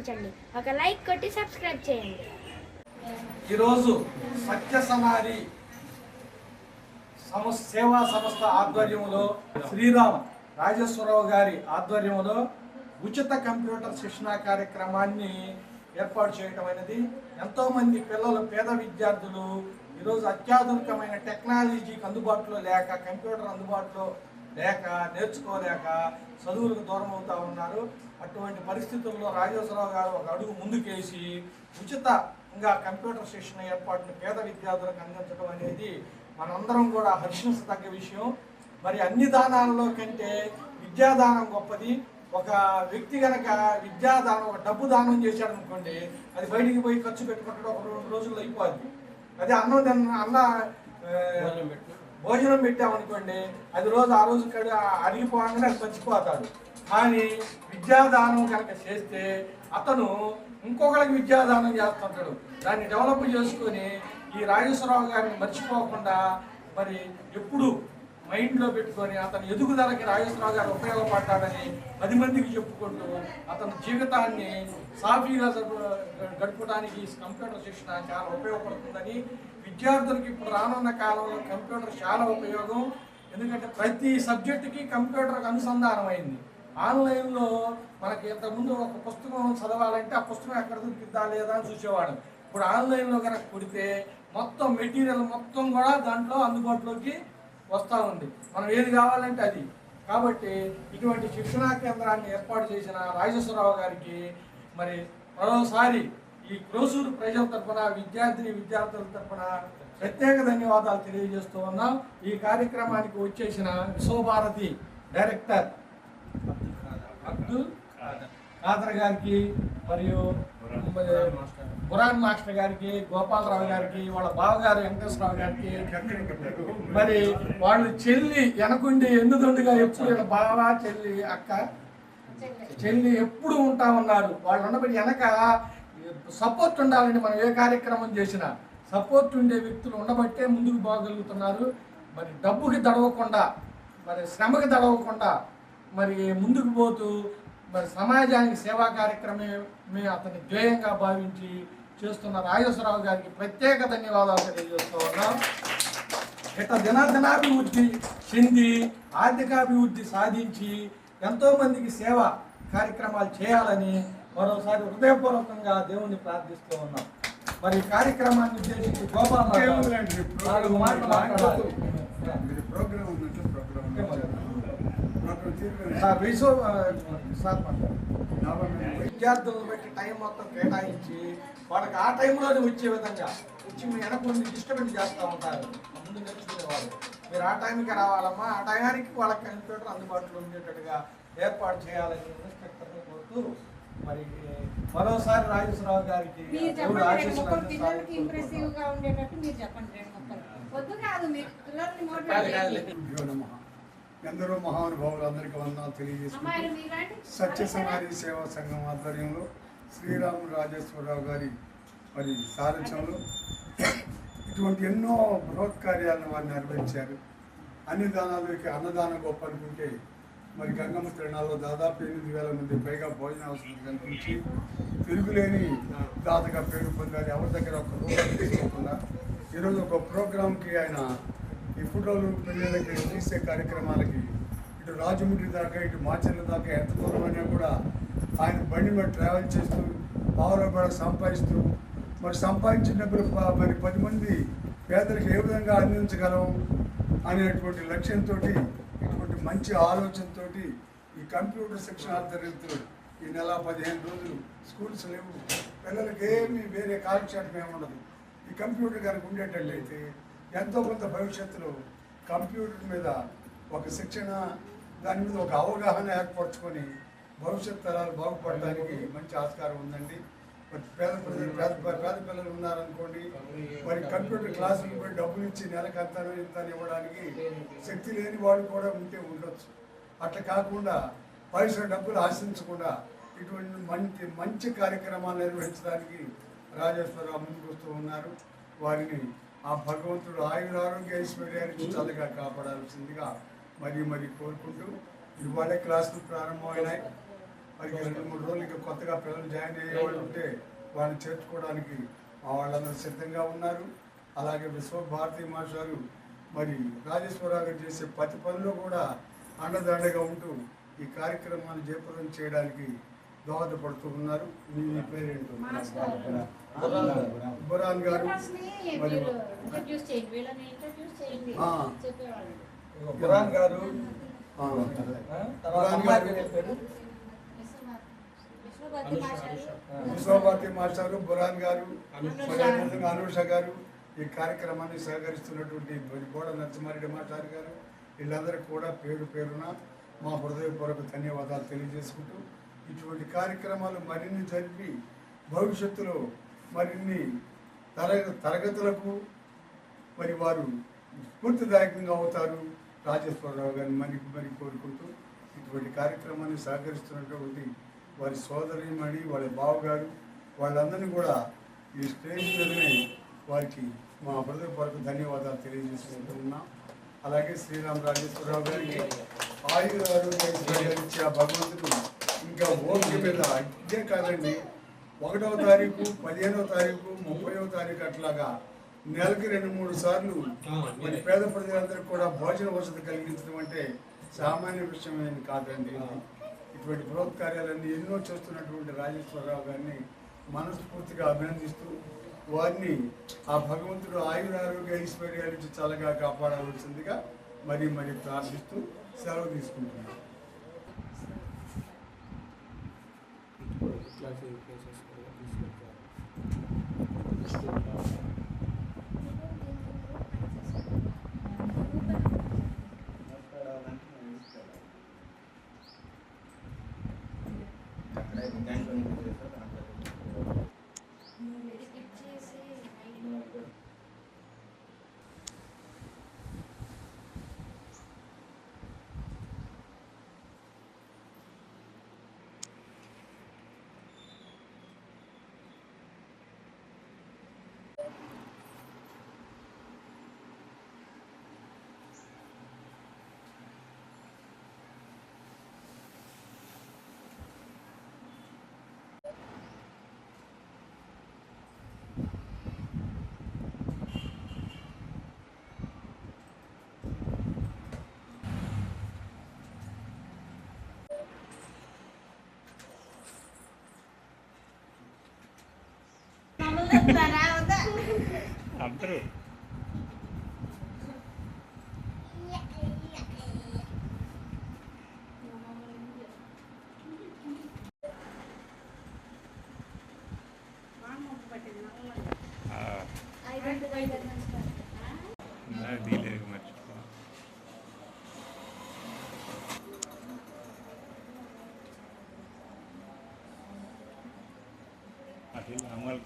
ఆదరించండి. ఒక లైక్ కొట్టి సబ్స్క్రైబ్ చేయండి. ఈరోజు సత్యసనారి సేవా సంస్థ ఆధ్వర్యంలో శ్రీరామ్ రాజేశ్వరరావు గారి ఆధ్వర్యంలో ఉచిత కంప్యూటర్ శిక్షణ కార్యక్రమాన్ని ఏర్పాటు చేయడం అనేది ఎంతోమంది పిల్లలు పేద విద్యార్థులు ఈరోజు అత్యాధునికమైన టెక్నాలజీకి అందుబాటులో లేక కంప్యూటర్ అందుబాటులో లేక నేర్చుకోలేక చదువులకు దూరం అవుతూ ఉన్నారు. అటువంటి పరిస్థితుల్లో రాజేశ్వరరావు గారు ఒక అడుగు ముందుకేసి ఉచితంగా కంప్యూటర్ శిక్షణ ఏర్పాటును పేద విద్యార్థులకు అందించడం అనేది మనందరం కూడా హర్షించదగ్గ విషయం. మరి అన్ని దానాలలో కంటే విద్యాదానం గొప్పది. ఒక వ్యక్తి కనుక విద్యాదానం ఒక డబ్బు దానం చేశాడు అనుకోండి, అది బయటికి పోయి ఖర్చు పెట్టుకుంటాడు, ఒక 2 రోజుల్లో అయిపోద్ది. అదే భోజనం పెట్టామనుకోండి, అది ఆ రోజు అరిగిపోగానే అది మర్చిపోతాడు. కానీ విద్యాదానం కనుక చేస్తే అతను ఇంకొకరికి విద్యాదానం చేస్తుంటాడు. దాన్ని డెవలప్ చేసుకొని ఈ రాజేశ్వరరావు గారిని మర్చిపోకుండా మరి ఎప్పుడు మైండ్లో పెట్టుకొని అతని ఎదుగుదలకి రాజేశ్వరరావు గారు ఉపయోగపడ్డాడని 10 మందికి చెప్పుకుంటూ అతని జీవితాన్ని సాఫీగా గడపడానికి కంప్యూటర్ శిక్షణ చాలా ఉపయోగపడుతుందని, విద్యార్థులకి ఇప్పుడు రానున్న కాలంలో కంప్యూటర్ చాలా ఉపయోగం. ఎందుకంటే ప్రతి సబ్జెక్టుకి కంప్యూటర్కి అనుసంధానం అయింది. ఆన్లైన్లో మనకి ఇంతకుముందు ఒక పుస్తకం చదవాలంటే ఆ పుస్తకం ఎక్కడ దొరికిద్దా లేదా అని చూసేవాడు. ఇప్పుడు ఆన్లైన్లో కనుక కొడితే మొత్తం మెటీరియల్ మొత్తం కూడా దాంట్లో అందుబాటులోకి వస్తూ ఉంది. మనం ఏది కావాలంటే అది. కాబట్టి ఇటువంటి శిక్షణా కేంద్రాన్ని ఏర్పాటు చేసిన రాజేశ్వరరావు గారికి మరి మరోసారి ఈ క్రోసూరు ప్రజల తరఫున విద్యార్థుల తరఫున ప్రత్యేక ధన్యవాదాలు తెలియజేస్తూ ఉన్నాం. ఈ కార్యక్రమానికి వచ్చేసిన విశ్వభారతి డైరెక్టర్ అబ్దుల్ ఖాదర్ గారికి మరియు బురాన్ మాస్టర్ గారికి, గోపాలరావు గారికి, వాళ్ళ బావగారు వెంకటేశ్వరరావు గారికి, మరి వాళ్ళు చెల్లి వెనకుండి ఎన్నుదొండుగా ఎప్పుడు బావ చెల్లి అక్క చెల్లి ఎప్పుడు ఉంటా ఉన్నారు. వాళ్ళు ఉన్నప్పుడు వెనక సపోర్ట్ ఉండాలండి. మనం ఏ కార్యక్రమం చేసినా సపోర్ట్ ఉండే వ్యక్తులు ఉండబట్టే ముందుకు పోగలుగుతున్నారు. మరి డబ్బుకి దడవకుండా, మరి శ్రమకి దడవకుండా మరి ముందుకు పోతూ మరి సమాజానికి సేవా కార్యక్రమమే అతని ధ్యేయంగా భావించి చేస్తున్న రాజేశ్వరరావు గారికి ప్రత్యేక ధన్యవాదాలు తెలియజేస్తూ ఉన్నాం. ఇట్లా దినాభివృద్ధి చెంది ఆర్థికాభివృద్ధి సాధించి ఎంతోమందికి సేవా కార్యక్రమాలు చేయాలని మరోసారి హృదయపూర్వకంగా దేవుణ్ణి ప్రార్థిస్తూ ఉన్నాం. మరి ఈ కార్యక్రమాన్ని ఉద్దేశించి విద్యార్థులను బట్టి టైం మొత్తం కేటాయించి వాళ్ళకి ఆ టైంలోనే వచ్చే విధంగా వచ్చి మీ వెనక డిస్టర్బెన్స్ చేస్తూ ఉంటారు. ముందు నేర్చుకునేవాళ్ళు మీరు ఆ టైంకి రావాలమ్మా, ఆ టైంకి వాళ్ళకి కంప్యూటర్ అందుబాటులో ఉండేటట్టుగా ఏర్పాటు చేయాలని ఇన్స్ట్రక్టర్ని కోరుతూ మరి మరోసారి రాజేశ్వరరావు గారికి ఎందరో మహానుభావులు అందరికీ వందనాలు తెలియజేసుకుంటూ సత్యసనారి సేవా సంఘం ఆధ్వర్యంలో శ్రీరామ్ రాజేశ్వరరావు గారి మరి సారథ్యంలో ఇటువంటి ఎన్నో బృహత్ కార్యాలను వారు నెరవేర్చారు. అన్ని దానాలకి అన్నదానం గొప్ప అనుకుంటే మరి గంగమ్మ తిరణాల్లో దాదాపు 8,000 మంది పైగా భోజన అవసరం కల్పించి తిరుగులేని దాతగా పేరు పొందారు. ఎవరి దగ్గర ఒక రూపాయి తీసుకోకుండా ఈరోజు ఒక ప్రోగ్రాంకి ఆయన ఈ ఫోటోలు పిల్లలకి తీసే కార్యక్రమాలకి ఇటు రాజమండ్రి దాకా ఇటు మాచర్ల దాకా ఎంత దూరమైనా కూడా ఆయన బండి మీద ట్రావెల్ చేస్తూ పావుల సంపాదిస్తూ మరి సంపాదించిన డబ్బులు మరి 10 మంది పేదలకు ఏ విధంగా అందించగలం అనేటువంటి లక్ష్యంతో ఇటువంటి మంచి ఆలోచనతో ఈ కంప్యూటర్ శిక్షణ ఆధ్వర్యంతో ఈ నెల 15 రోజులు స్కూల్స్ లేవు, పిల్లలకి ఏమీ వేరే కాలక్షేపం ఏముండదు. ఈ కంప్యూటర్ కనుక ఉండేటట్లయితే ఎంతో కొంత భవిష్యత్తులో కంప్యూటర్ మీద ఒక శిక్షణ, దాని మీద ఒక అవగాహన ఏర్పరచుకొని భవిష్యత్ తరాలు బాగుపడడానికి మంచి ఆస్కారం ఉందండి. మరి పేద పిల్లలు ఉన్నారనుకోండి, మరి కంప్యూటర్ క్లాసులకు పోయి డబ్బులు ఇచ్చి నెలకు అంత ఇవ్వడానికి శక్తి లేని వాళ్ళు కూడా ఉండొచ్చు. అట్లా కాకుండా పైసా డబ్బులు ఆశించకుండా ఇటువంటి మంచి కార్యక్రమాలు నిర్వహించడానికి రాజేశ్వరరావు ముందుకు వస్తూ ఉన్నారు. వారిని ఆ భగవంతుడు ఆరోగ్య ఐశ్వర్యానికి చల్లగా కాపాడాల్సిందిగా మరి కోరుకుంటూ ఇవాళ క్లాసులు ప్రారంభమైనాయి. మరి 2-3 రోజులు ఇంకా కొత్తగా పిల్లలు జాయిన్ అయ్యే వాళ్ళు ఉంటే వాళ్ళని చేర్చుకోవడానికి మా వాళ్ళందరూ సిద్ధంగా ఉన్నారు. అలాగే విశ్వభారతి మాస్టారు మరి రాజేశ్వరరావు గారు చేసే ప్రతి పనిలో కూడా అండదండగా ఉంటూ ఈ కార్యక్రమాన్ని జయప్రదం చేయడానికి దోహదపడుతూ ఉన్నారు. మీ పేరేంటో బురాన్ గారు మరి బురాన్ గారు విశ్వభారతి మాస్టారు, బురాన్ గారు, అనూష గారు ఈ కార్యక్రమాన్ని సహకరిస్తున్నటువంటి బోడ నరసింహారెడ్డి మాస్టర్ గారు వీళ్ళందరికీ కూడా పేరు పేరున మా హృదయపూర్వక ధన్యవాదాలు తెలియజేసుకుంటూ ఇటువంటి కార్యక్రమాలు మరిన్ని జరిపి భవిష్యత్తులో మరిన్ని తరగతులకు మరి వారు స్ఫూర్తిదాయకంగా అవుతారు. రాజేశ్వరరావు గారిని మరి కోరుకుంటూ ఇటువంటి కార్యక్రమాన్ని సహకరిస్తున్నటువంటి వారి సోదరిమణి వాళ్ళ బావగారు వాళ్ళందరినీ కూడా ఈ స్టేజ్ మీదనే వారికి మా హృదయపూర్వక ధన్యవాదాలు తెలియజేసుకుంటూ ఉన్నాం. అలాగే శ్రీరామ్ రాజేశ్వరరావు గారికి ఆయుర ఆరోగ్యం ఇచ్చే ఆ భగవంతుడు ఇంకా ఓపిక మీద ఇదే కాదండి 1వ తారీఖు 15వ తారీఖు 30వ తారీఖు అట్లాగా నెలకి 2-3 సార్లు మరి పేద ప్రజలందరికీ కూడా భోజన వసతి కలిగించడం అంటే సామాన్య విషయం ఏమి కాదండి. ఇటువంటి బృహత్ కార్యాలన్నీ ఎన్నో చేస్తున్నటువంటి రాజేశ్వరరావు గారిని మనస్ఫూర్తిగా అభినందిస్తూ వారిని ఆ భగవంతుడు ఆయురారోగ్య ఐశ్వర్యాలు ఇచ్చి చల్లగా కాపాడవలసిందిగా మరి ప్రార్థిస్తూ సెలవు తీసుకుంటున్నాను. అందరూ దీలేదు మర్చిపో అది అమలు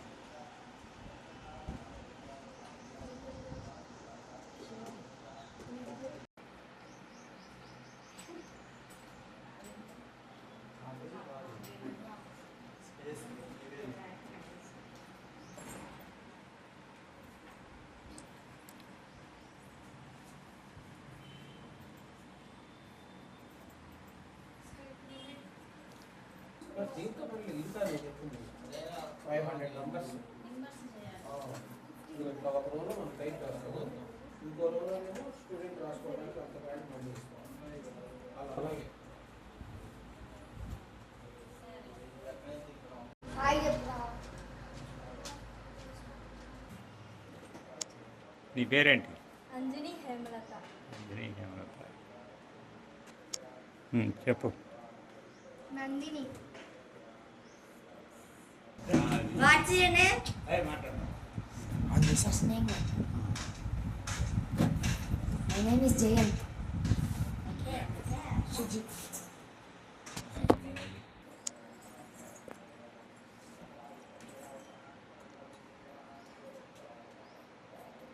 దీంతో ఇంకా 500 నంబర్స్ ఇట్లా ఒక రోజు మనం టైప్ చేస్తాము, ఇంకో రోజునేమో స్టూడెంట్ రాసుకోవడానికి అంత బ్యాంక్ మనీ ఇస్తాం. అలాగే నీ పేరేంటి? అంజని హేమలత. అంజని హేమలత. చెప్పు. Nandini. What's your name? What's your name? My name is Jayant. Okay. Sujit.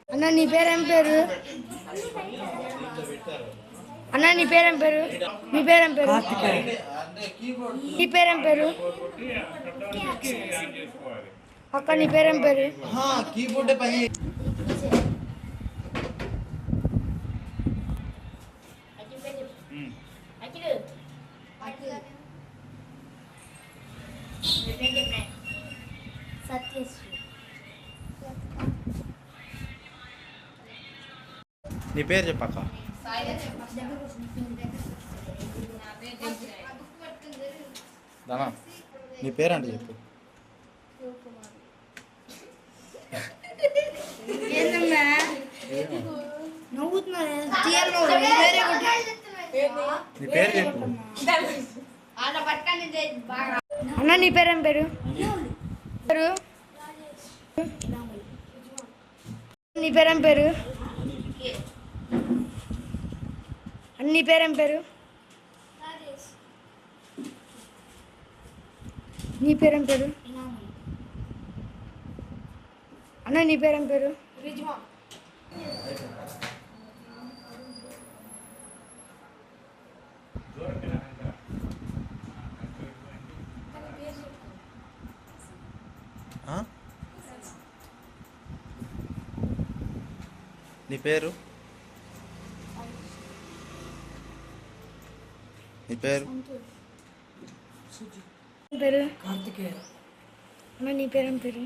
అన్న నీ పేరేం పేరు? అన్న నీ పేరేం పేరు? నీ పేరేం పేరు? నీ పేరేం పేరు? అక్క నీ పేరేం పేరు? కీబోర్డ్ పని సత్యశ్రీ. నీ పేరు చెప్పక్క. దానా నీ పేరు అంటే చెప్పు. ఏంటమ్మా నవ్వుతున్నారు? నీ పేరు చెప్పు. అన్న నీ పేరేం పేరు? నీ పేరేం పేరు? అన్న నీ పేరేం పేరు? నీ పేరేం పేరు? అన్న నీ పేరేం పేరు? నీ పేరు? నీ పేరు? పేరు కార్తికేయ. అన్న నీ పేరేం పేరు?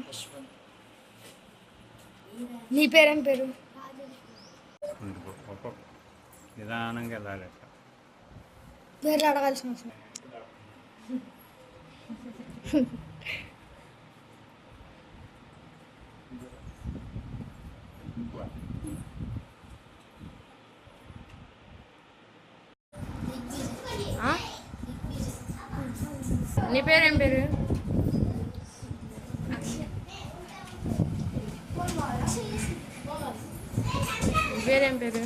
నీ పేరేం పేరు? ఒక్కొక్క నిదానంగా వెళ్ళాలి. పేర్లు అడగాల్సిన అవసరం. నీ పేరేం పేరు? నీ పేరేం పేరు?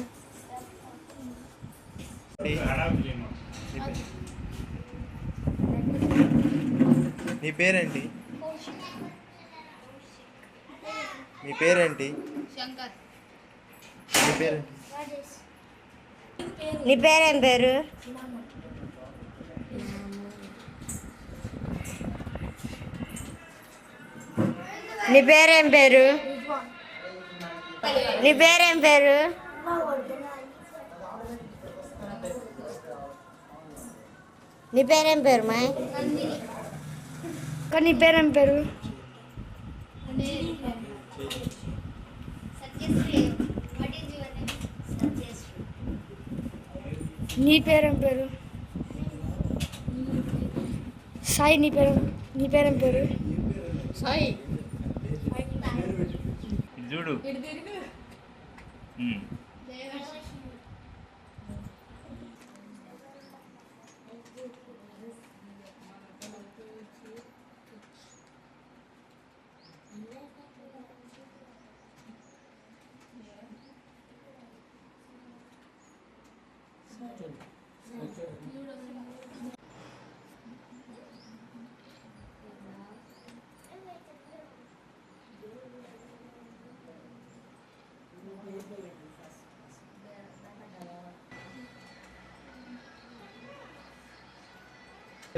నీ పేరేంటి? నీ పేరేంటి? నీ పేరేంటి? నీ పేరేం పేరు? నీ పేరేం పేరు? నీ పేరేం పేరు? నీ పేరేం పేరు మా? నీ పేరేం పేరు? నీ పేరేం పేరు? సాయి. నీ పేరేం పేరు? సాయి. ఇది చూడు.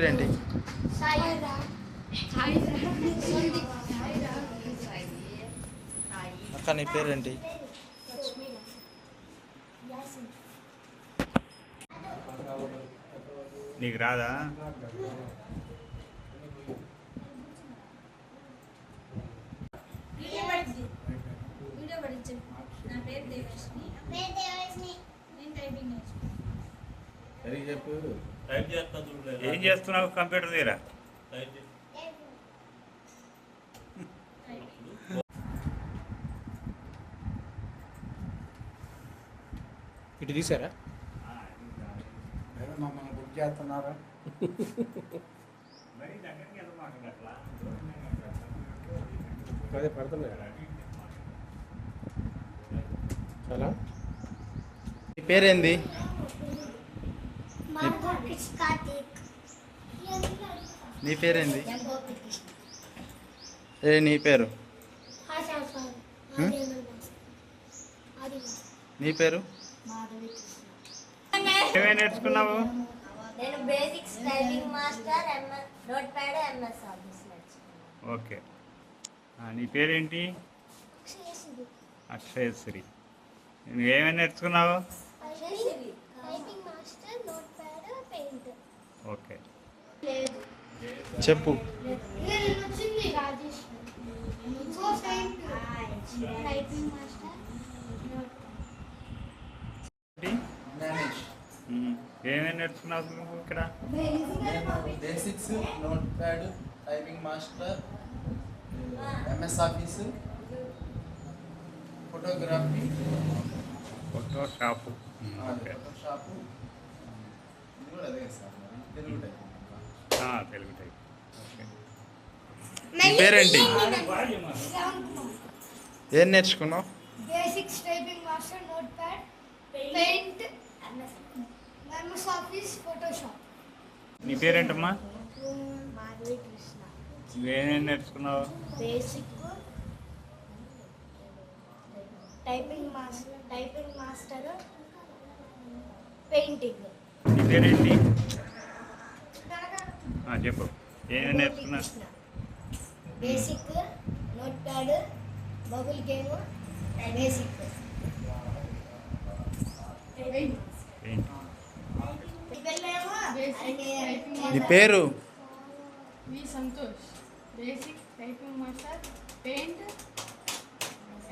పేరేంటి? అక్క నీ పేరేంటి? నీకు రాదా? ఏం చేస్తున్నావు కంప్యూటర్ దగ్గర? ఇటు తీసారా? మమ్మల్ని బుక్ చేస్తున్నారా? అదే పడుతున్నాయి చాలా. నీ పేరేంది? నీ పేరేంది? నీ పేరు? నీ పేరు? ఏమేమి నేర్చుకున్నావు? నేను basics typing master, note pad, MS office నేర్చుకున్నాను. ఓకే. నీ పేరేంటి? అక్షయశ్రీ. నువ్వు ఏమేమి నేర్చుకున్నావు? Typing master, note pad, paint. Okay. చెప్పు. రాజేష్. Typing master Gnanesh. ఏమేమి నేర్చుకున్నావు నువ్వు ఇక్కడ? నేను basics, note pad, typing master, MS office, photography, photo shop. Okay. Photoshop, ఇది కూడా అదే sir, Telugu type. Telugu type. Okay. నీ పేరేంటి? ఏం నేర్చుకున్నావు? Basics, typing master, note pad, paint, MS office, Photoshop. నీ పేరేంటమ్మా? మాధవి కృష్ణ. నువ్వేమేమి నేర్చుకున్నావు? Basic, typing master, painting. నీ పేరేంటి? చెప్పు. ఏమేమి నేర్చుకున్నావు? Basic, note pad, bubble game, basic. ఏంటి? నీ పేరు? V Santosh. Basic, typing master, paint,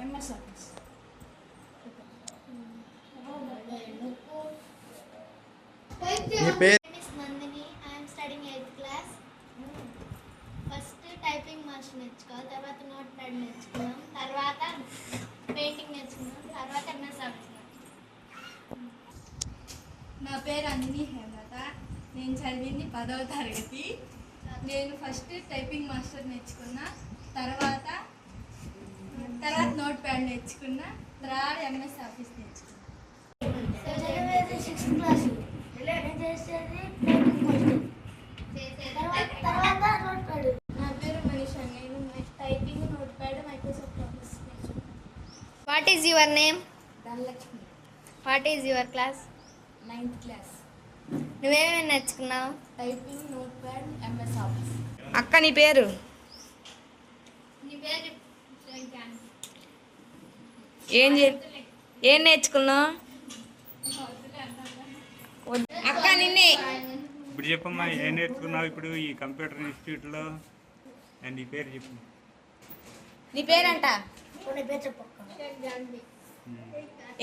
MS office. నీ పేరు? Nandini. I'm studying 8th class. First typing master నేర్చుకోవాలి, తర్వాత నోట్ ప్యాడ్ నేర్చుకున్నాం, తర్వాత పెయింటింగ్ నేర్చుకున్నాం, తర్వాత ఎంఎస్ ఆఫీస్. నా పేరు అంజని హేమలత. నేను చదివింది 10వ తరగతి. నేను ఫస్ట్ టైపింగ్ మాస్టర్ నేర్చుకున్నా, తర్వాత నోట్ ప్యాడ్ నేర్చుకున్నా, తర్వాత ఎంఎస్ ఆఫీస్ నేర్చుకున్నా. చదివేది 6th క్లాస్. నేను చేసేది టైపింగ్ మాస్టర్, తర్వాత నోట్ ప్యాడ్. నా పేరు మనీషా. నేను typing, note pad, Microsoft office నేర్చుకున్నాను. What is your name? Dhanalakshmi. What is your class? 9th class. నువ్వేమేమి నేర్చుకున్నావు? Typing, note pad, MS office. అక్క నీ పేరు? నీ పేరు? ఏం నేర్చుకున్నావు? అక్క నిన్నే. ఇప్పుడు చెప్పమ్మా, ఏం నేర్చుకున్నావు ఇప్పుడు ఈ కంప్యూటర్ ఇన్స్టిట్యూట్లో? అండ్ నీ పేరు చెప్పు. నీ పేరంట? నీ పేరు చెప్పక్క.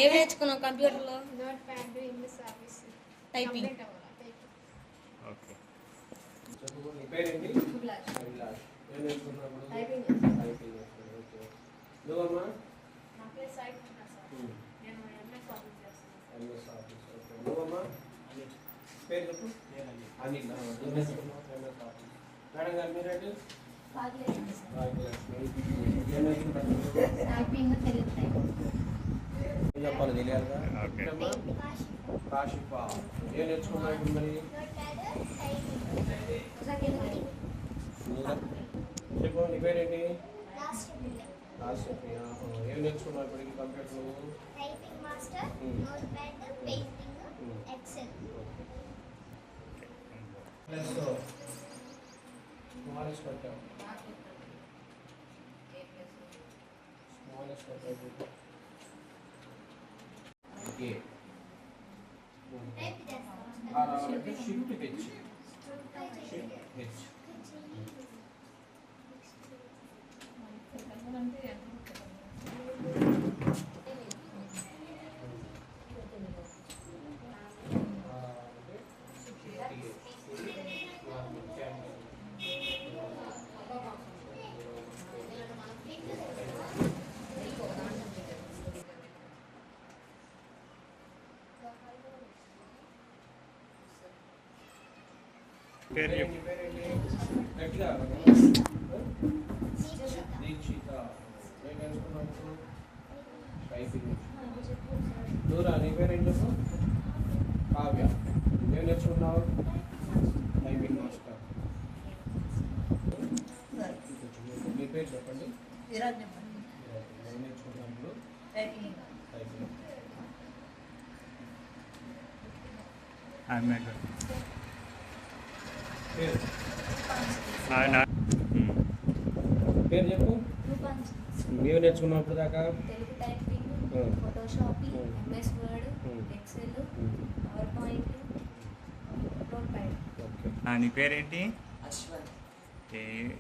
ఏం నేర్చుకున్నావు కంప్యూటర్లో? Note pad, MS office, typing. Okay. చెప్పు, నీ పేరేంటి? అభిలాష్. అభిలాష్. ఏం నేర్చుకున్నావు? టైపింగ్. టైపింగ్ నేర్చుకున్నావు. ఓకే. నువ్వమ్మా? నా పేరు సాయి కృష్ణ సార్. నేను ఎంఎస్ ఆఫీస్ చేస్తున్నాను. MS office. ఓకే. నువ్వమ్మా? పేరు చెప్పు. అనిల్. ఏం నేర్చుకున్నావు? MS office. మేడం గారు మీరేంటి? భాగ్యలక్ష్మి. ఏం నేర్చుకున్నారు? Typing, Telugu typing. ఏం చెప్పాలి తెలియాలిగా? ఓకే. అమ్మా? కాశిపా. ఏం నేర్చుకున్నావు ఇప్పుడు మరి? చెప్పు, నీ పేరేంటి? రాష్ట్రపతి. ఏం నేర్చుకున్నావు ఇప్పుడు ఈ కంప్యూటర్ నువ్వు? Typing master, note pad, painting, excel. Smallest పెట్టావు. స్మాలెస్ట్ పెట్టావు. ఓకే. టైప్ చేస్తాం. Shift H. Shift H. పేరు చెప్పు. గట్టిగా దీక్షిత. ఏం నేర్చుకున్నావు? టైపింగ్. దూరా, నీ పేరు ఏం చెప్పు? కావ్య. ఏం నేర్చుకున్నావు? Typing master. మీ పేరు చెప్పండి. ఏం నేర్చుకున్నావు ఇప్పుడు? టైపింగ్. పేరు పేరు చెప్పు. ఏం నేర్చుకున్నావు ఇప్పుడు దాకా? Telugu typing, Photoshop, MS Word, Excel, PowerPoint, note pad. Okay. నీ పేరేంటి?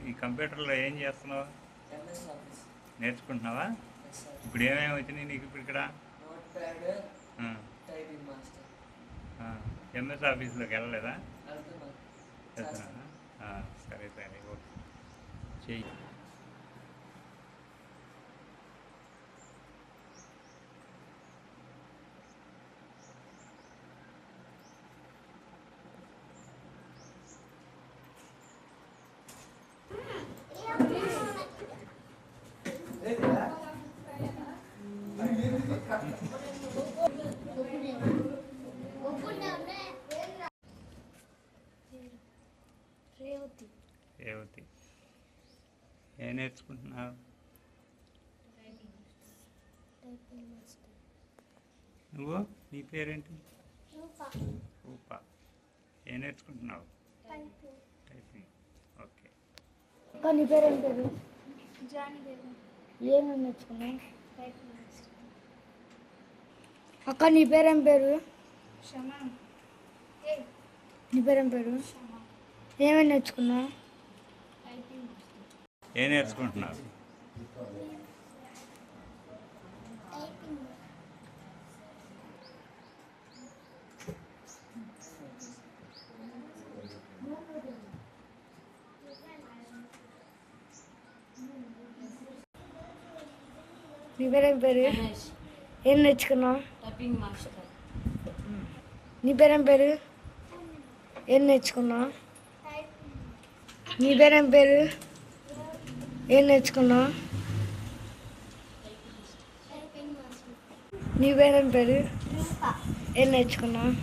ఈ కంప్యూటర్లో ఏం చేస్తున్నావు? నేర్చుకుంటున్నావా? సార్. ఇప్పుడు ఏమేమి వచ్చినాయి నీకు ఇప్పుడు ఇక్కడ note pad, typing master. MS ఆఫీస్లోకి వెళ్ళలేదా? వెళ్తున్నాను. వెళ్తున్నానా? సరే సరే ఓకే చెయ్యి. రేవతి. రేవతి ఏం నేర్చుకుంటున్నావు? Typing master. నువ్వు నీ పేరేంటి? రూప. రూప. ఏం నేర్చుకుంటున్నావు? టైపింగ్. టైపింగ్. ఓకే. అక్క నీ పేరేం పేరు? Johnny baby. ఏమేమి నేర్చుకున్నావు? Typing master. అక్క నీ పేరేం పేరు? క్షమా. నీ పేరేం పేరు? క్షమా. ఏమేమి నేర్చుకున్నావు? Typing master. ఏం నేర్చుకుంటున్నావు? టైపింగ్. నీ పేరేం పేరు? ఏం నేర్చుకున్నావు? Typing master. నీ పేరేం పేరు? ఏం నేర్చుకున్నావు? టైపింగ్. నీ పేరేం పేరు? ఏం నేర్చుకున్నావు? Typing master. నీ పేరేం పేరు? రూప. ఏం నేర్చుకున్నావు?